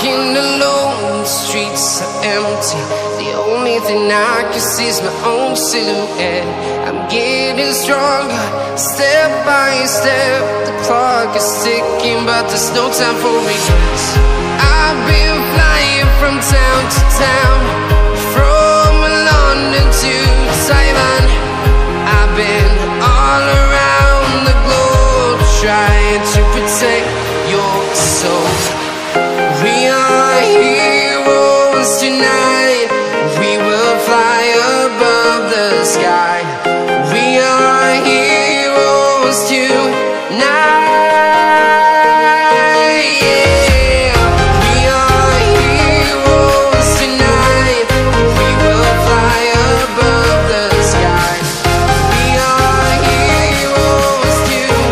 walking alone, the streets are empty. The only thing I can see is my own silhouette. I'm getting stronger, step by step. The clock is ticking, but there's no time for regrets. I've been flying from town to town, from London to Taiwan. I've been all around the globe, trying to protect your soul. We are heroes tonight. We will fly above the sky. We are heroes tonight. Yeah. We are heroes tonight. We will fly above the sky. We are heroes tonight.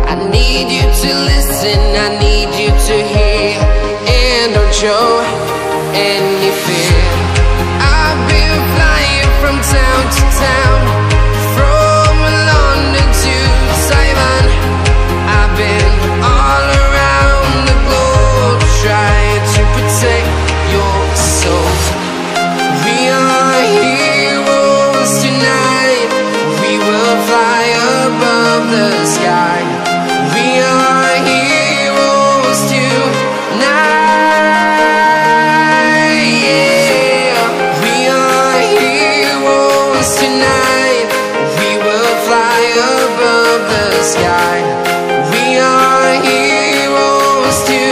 I need you to listen, I need you to hear, and don't show any fear. I've been flying from town to town, from London to Taiwan. I've been all around the globe, trying to protect your soul. We are heroes tonight. We will fly above the sky. We are heroes tonight. Yeah. We are heroes tonight. We will fly above the sky. We are heroes tonight.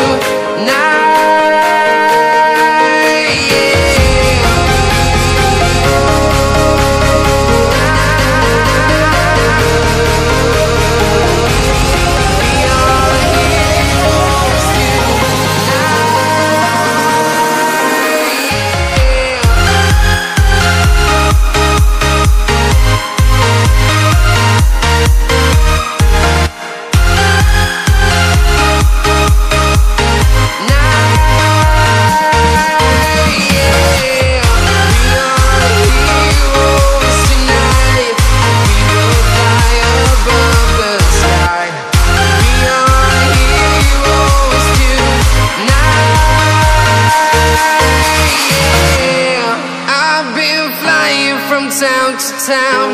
Town to town,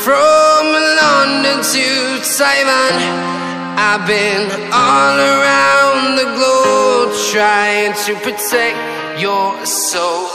from London to Taiwan. I've been all around the globe, trying to protect your soul.